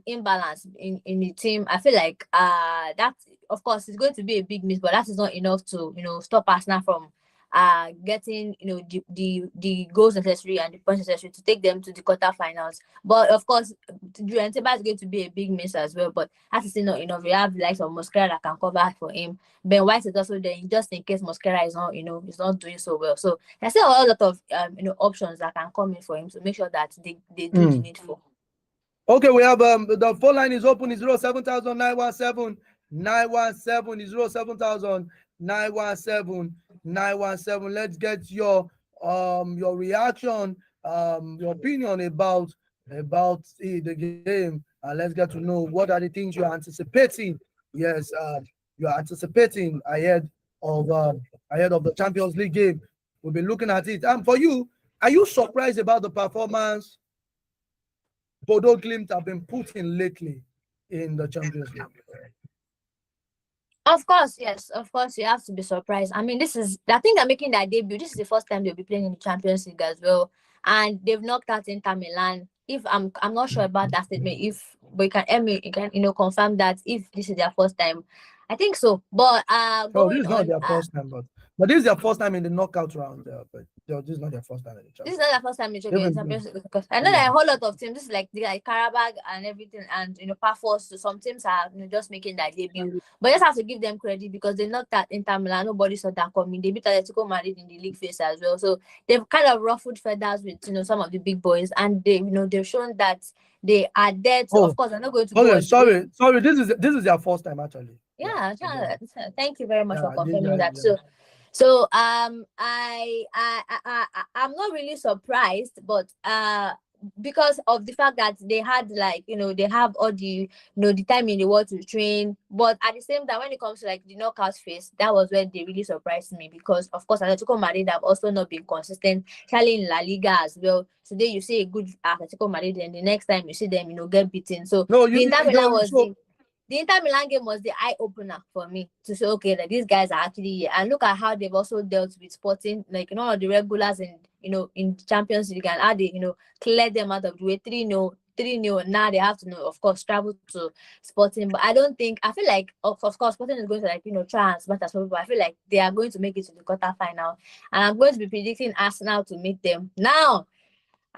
Speaker 2: imbalance in the team. I feel like that, of course, is going to be a big miss, but that is not enough to stop Arsenal from getting the goals necessary and the points necessary to take them to the quarterfinals. But of course, Julian Timber is going to be a big miss as well. But that is still not enough. We have the likes of Mosquera that can cover for him. Ben White is also there just in case Mosquera is not is not doing so well. So there's still a lot of options that can come in for him to make sure that they do the needful.
Speaker 1: Okay, we have the phone line is open. Is 07917 917 is 07917 Let's get your reaction, your opinion about the game, and let's get to know what are the things you are anticipating. Yes, you are anticipating ahead of the Champions League game. We'll be looking at it. And for you, are you surprised about the performance Bodo Glimt have been put in lately in the Champions League?
Speaker 2: Of course, yes. Of course, you have to be surprised. I mean, I think they're making their debut. This is the first time they'll be playing in the Champions League as well. And they've knocked out Inter Milan if I'm not sure about that statement. If but you can confirm that if this is their first time. I think so. But
Speaker 1: Oh, this
Speaker 2: going
Speaker 1: is not
Speaker 2: on,
Speaker 1: their first time, but this is their first time in the knockout round. But this is not their first time in the
Speaker 2: this is
Speaker 1: championship.
Speaker 2: not their first time in
Speaker 1: Even
Speaker 2: Champions League, because I know
Speaker 1: yeah.
Speaker 2: that a whole lot of teams, this is like the like Karabag and everything, and Pafos. So some teams are just making their debut, but just have to give them credit because they knocked out Inter Milan. Nobody saw that coming. They beat Atletico Madrid in the league phase as well, so they've kind of ruffled feathers with some of the big boys, and they've shown that they are there to. Of
Speaker 1: Oh,
Speaker 2: course, they're not going to go
Speaker 1: okay.
Speaker 2: all the way.
Speaker 1: Sorry. This is their first time actually.
Speaker 2: Yeah, thank you very much for
Speaker 1: Yeah, these
Speaker 2: confirming
Speaker 1: guys.
Speaker 2: that.
Speaker 1: Yeah.
Speaker 2: So I'm not really surprised, but because of the fact that they had they have all the the time in the world to train, but at the same time when it comes to like the knockout phase, that was where they really surprised me, because of course Atletico Madrid have also not been consistent, especially in La Liga as well. Today you see a good Atletico Madrid, and the next time you see them get beaten. So
Speaker 1: No,
Speaker 2: the Inter Milan was
Speaker 1: so
Speaker 2: the Inter Milan game was the eye opener for me to say, okay, that these guys are actually here. And look at how they've also dealt with Sporting, like one of the regulars in in Champions League, and how they cleared them out of the way 3-0. Now they have to of course travel to Sporting, but I feel like of course Sporting is going to try and smash as well, but I feel like they are going to make it to the quarterfinal, and I'm going to be predicting Arsenal to meet them. Now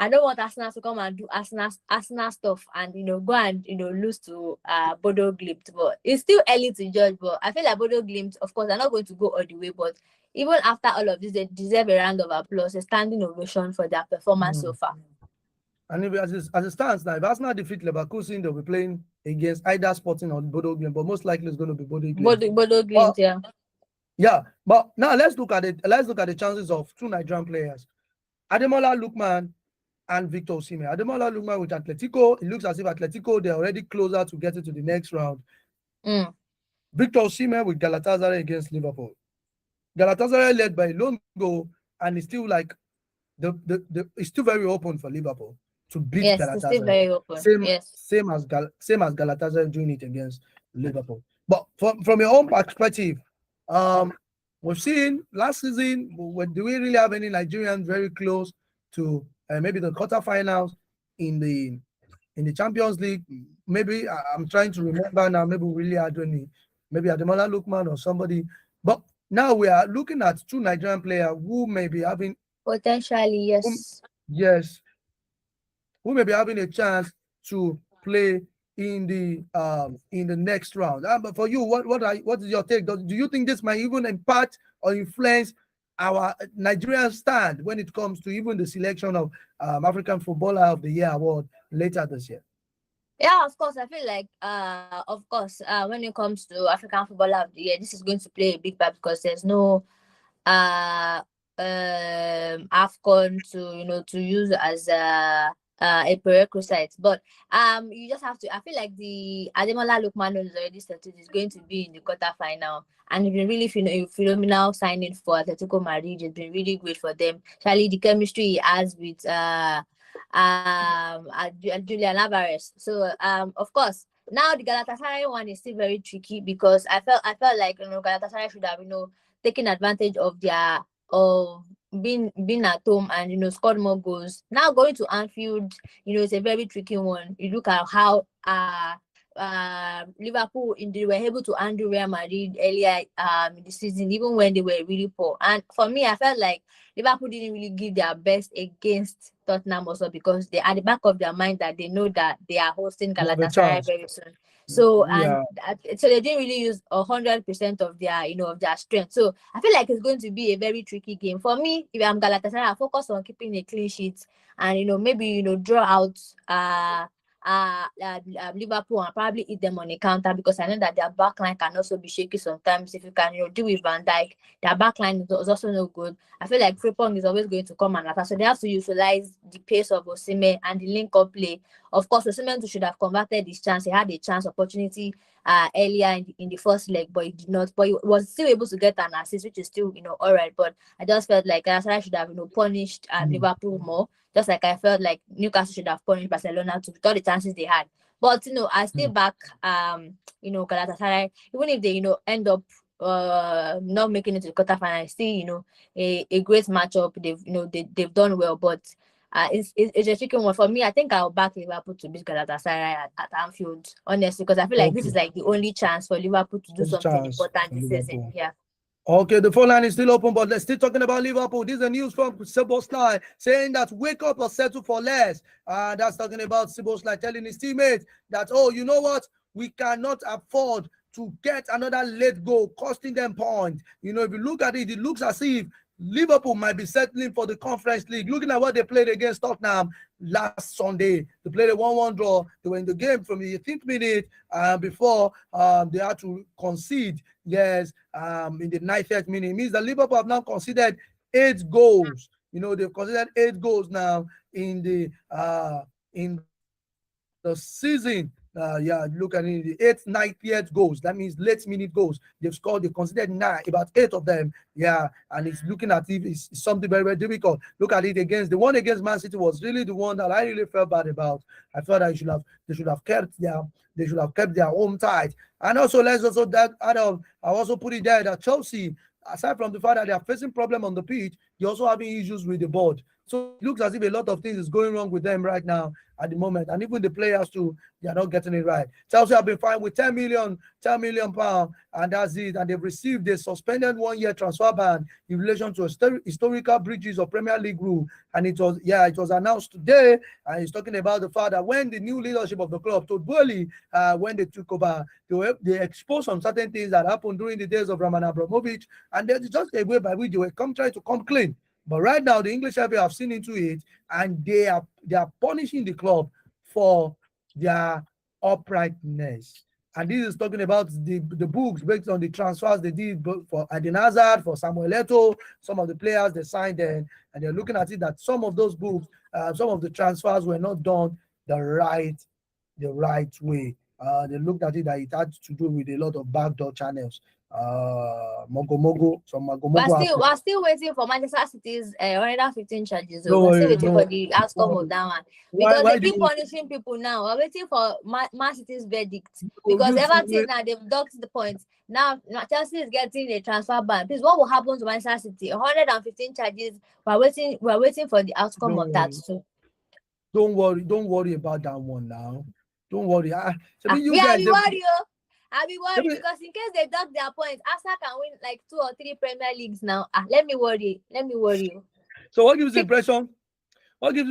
Speaker 2: I don't want Arsenal to come and do Arsenal stuff and go and lose to Bodo Glimt. But it's still early to judge. But I feel like Bodo Glimt, of course, they're not going to go all the way. But even after all of this, they deserve a round of applause, a standing ovation for their performance so far.
Speaker 1: And as it stands now, if Arsenal defeat Leverkusen, they'll be playing against either Sporting or Bodo Glimt, but most likely it's going to be Bodo Glimt.
Speaker 2: Bodo Glimt, yeah.
Speaker 1: Yeah, but now let's look at the chances of two Nigerian players, Ademola Lookman and Victor Osimhen. Ademola Lookman with Atletico, it looks as if Atletico, they're already closer to getting to the next round. Victor Osimhen with Galatasaray against Liverpool. Galatasaray led by a lone goal, and it's still like it's still very open for Liverpool to beat Galatasaray.
Speaker 2: It's still very open.
Speaker 1: Same as Galatasaray doing it against Liverpool. But from your own perspective, we've seen last season, do we really have any Nigerians very close to maybe the quarterfinals in the Champions League? Maybe I'm trying to remember now. Maybe we really had any, maybe Ademola Lookman or somebody. But now we are looking at two Nigerian players who may be having
Speaker 2: potentially,
Speaker 1: yes, who may be having a chance to play in the next round. But for you, what is your take? Do you think this might even impact or influence our Nigerian stand when it comes to even the selection of African Footballer of the Year award later this year?
Speaker 2: Yeah, of course. I feel like, of course, when it comes to African Footballer of the Year, this is going to play a big part because there's no AFCON to use as a prerequisite. But you just have to. I feel like the Ademola Lookman is already started. Is going to be in the quarterfinal, and it's been really phenomenal signing for Atletico Madrid. It's been really great for them. Actually, the chemistry he has with Julian Alvarez. So of course now the Galatasaray one is still very tricky because I felt like Galatasaray should have taken advantage of their being at home and scored more goals. Now going to Anfield, it's a very tricky one. You look at how Liverpool were able to undo Real Madrid earlier in the season, even when they were really poor. And for me, I felt like Liverpool didn't really give their best against Tottenham also because they at the back of their mind that they know that they are hosting Galatasaray very soon. So so they didn't really use 100% of their of their strength. So I feel like it's going to be a very tricky game for me. If I'm Galatasaray, I focus on keeping a clean sheet and maybe draw out Liverpool and probably eat them on a counter because I know that their backline can also be shaky sometimes. If you can deal with Van Dijk, their backline is also no good. I feel like Frimpong is always going to come and attack, so they have to utilize the pace of Osimhen and the link-up play. Of course, Osimhen should have converted this chance. He had a chance opportunity earlier in the first leg, but he did not. But he was still able to get an assist, which is still all right. But I just felt like Arsenal should have punished Liverpool more. Just like I felt like Newcastle should have punished Barcelona to all the chances they had. But I still back Galatasaray, even if they end up not making it to the quarterfinal, still a great matchup. They've done well, but it's a chicken one for me. I think I'll back Liverpool to beat Galatasaray at Anfield, honestly, because I feel like this is like the only chance for Liverpool to do
Speaker 1: First
Speaker 2: something
Speaker 1: chance
Speaker 2: important
Speaker 1: for
Speaker 2: this season.
Speaker 1: Liverpool.
Speaker 2: Yeah.
Speaker 1: Okay, the phone line is still open, but let's still talking about Liverpool. This is the news from Szoboszlai saying that wake up or settle for less. That's talking about Szoboszlai telling his teammates that, oh, you know what? We cannot afford to get another late goal, costing them points. You know, if you look at it, it looks as if Liverpool might be settling for the Conference League. Looking at what they played against Tottenham last Sunday, they played a 1-1 draw. They were in the game from the 18th minute before they had to concede. Yes, in the 90th minute. It means that Liverpool have now conceded 8 goals. You know, they've considered 8 goals now in the season. Look at it, the 8th, 90th goals. That means late minute goals. They've scored, they considered 9, about 8 of them. Yeah, and it's looking at it, it's something very, very difficult. Look at it against the one against Man City was really the one that I really felt bad about. I felt that they should have kept their home tight. And also, let's also that add on. I also put it there that Chelsea, aside from the fact that they are facing problem on the pitch, they're also having issues with the board. So it looks as if a lot of things is going wrong with them right now at the moment. And even the players too, they are not getting it right. Chelsea have been fined with 10 million pounds, and that's it. And they've received a suspended 1-year transfer ban in relation to historical breaches of Premier League rule. And it was announced today. And he's talking about the fact that when the new leadership of the club told Burnley, when they took over, they exposed some certain things that happened during the days of Roman Abramovich, and there's just a way by which they were trying to come clean. But right now, the English FA have seen into it, and they are punishing the club for their uprightness. And this is talking about the books based on the transfers they did for Eden Hazard, for Samuel Eto'o, some of the players they signed then, and they're looking at it that some of those books, some of the transfers were not done the right way. They looked at it that it had to do with a lot of backdoor channels. Mogo.
Speaker 2: We're still waiting for Manchester City's 115 charges. We're still waiting for the outcome of that one. Because they keep punishing people now. We're waiting for Man City's verdict. Because Everton now, they've docked the points. Now Chelsea is getting a transfer ban. Please, what will happen to Manchester City? 115 charges. We're waiting for the outcome of that too.
Speaker 1: Don't worry about that one now. Don't worry.
Speaker 2: I'll be worried because in case they dock their points, Arsenal can win like 2 or 3 Premier Leagues now. Let me worry.
Speaker 1: So what gives you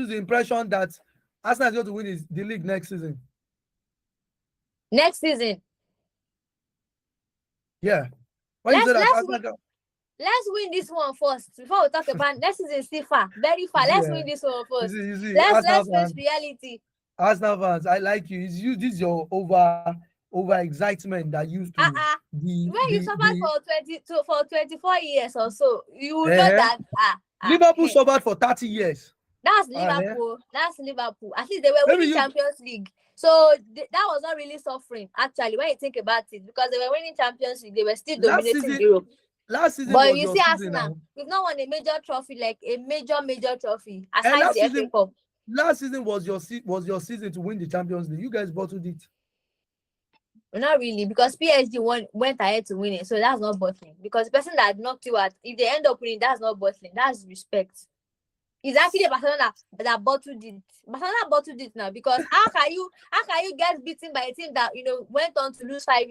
Speaker 1: the impression that Arsenal is going to win the league next season?
Speaker 2: Next season?
Speaker 1: Yeah.
Speaker 2: Let's win this one first before we talk about next season. Still far, very far. Let's win this one first. Let's face reality.
Speaker 1: Arsenal fans, I like you. This is your over excitement that used to
Speaker 2: when you suffered for 24 years or so, you know that
Speaker 1: Liverpool suffered for 30 years.
Speaker 2: That's Liverpool. That's Liverpool. At least they were winning Champions League. So that was not really suffering, actually, when you think about it, because they were winning Champions League, they were still dominating Europe.
Speaker 1: Last season,
Speaker 2: but you see, Arsenal, we've not won a major trophy, like a major trophy, aside the FA Cup.
Speaker 1: Last season was your season to win the Champions League. You guys bottled it.
Speaker 2: Not really, because PSG went ahead to win it, so that's not bottling. Because the person that knocked you out, if they end up winning, that's not bottling. That's respect. It's actually Barcelona that bottled it. Barcelona bottled it now, because how can you get beaten by a team that went on to lose 5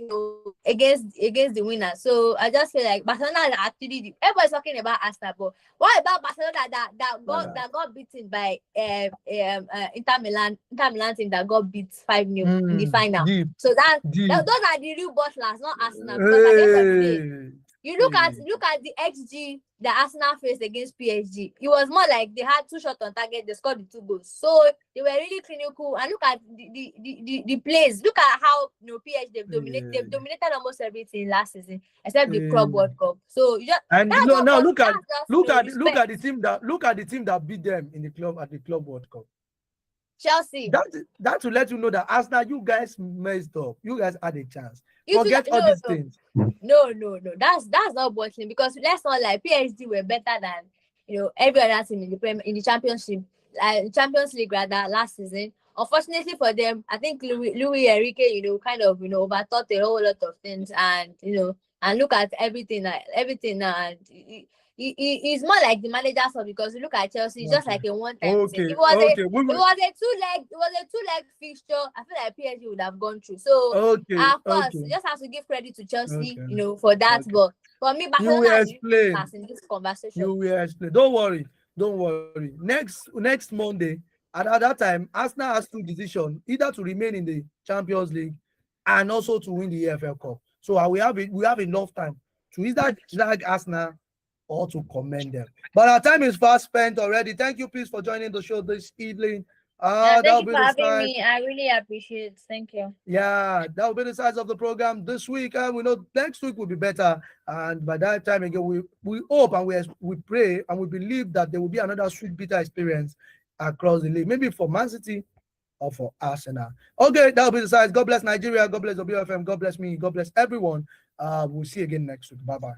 Speaker 2: against the winner? So I just feel like Barcelona actually everybody's talking about Arsenal, but what about Barcelona that got beaten by Inter Milan team that got beat 5-0 in the final? So those are the real bottlers, not Arsenal. Because at the end of the day, you look at the XG that Arsenal faced against PSG. It was more like they had 2 shots on target, they scored the 2 goals. So they were really clinical. And look at the plays. Look at how PSG they've dominated almost everything last season except the Club World Cup. So look at
Speaker 1: the team that beat them in the club at the Club World Cup.
Speaker 2: Chelsea.
Speaker 1: That to let you know that Arsenal, you guys messed up. You guys had a chance. Forget all these things.
Speaker 2: No. That's not bottling, because let's not lie. PSG were better than every other team in the championship, Champions League rather, last season. Unfortunately for them, I think Luis Enrique, overthought a whole lot of things, and and look at everything now. it's more like the manager's fault, because you look at Chelsea, it's just like a one-time thing.
Speaker 1: Okay.
Speaker 2: It was
Speaker 1: Okay.
Speaker 2: it was a two-leg fixture. I feel like PSG would have gone through. So
Speaker 1: Okay.
Speaker 2: of course,
Speaker 1: Okay.
Speaker 2: you just have to give credit to Chelsea,
Speaker 1: Okay.
Speaker 2: for that.
Speaker 1: Okay.
Speaker 2: But for me,
Speaker 1: You will
Speaker 2: Barcelona is
Speaker 1: explain.
Speaker 2: in this conversation.
Speaker 1: You will explain. Don't worry. Don't worry. Next Monday, at that time, Arsenal has two decisions: either to remain in the Champions League and also to win the EFL Cup. So we have enough time to either drag Arsenal or to commend them. But our time is fast spent already. Thank you, please, for joining the show this evening.
Speaker 2: Yeah,
Speaker 1: That'll
Speaker 2: thank you
Speaker 1: be
Speaker 2: for
Speaker 1: the
Speaker 2: having
Speaker 1: size.
Speaker 2: me. I really appreciate it. Thank you.
Speaker 1: Yeah, that will be the size of the program this week. And we know next week will be better. And by that time again, we hope and we pray and we believe that there will be another sweet, bitter experience across the league, maybe for Man City or for Arsenal. Okay, that will be the size. God bless Nigeria. God bless WFM. God bless me. God bless everyone. We'll see you again next week. Bye-bye.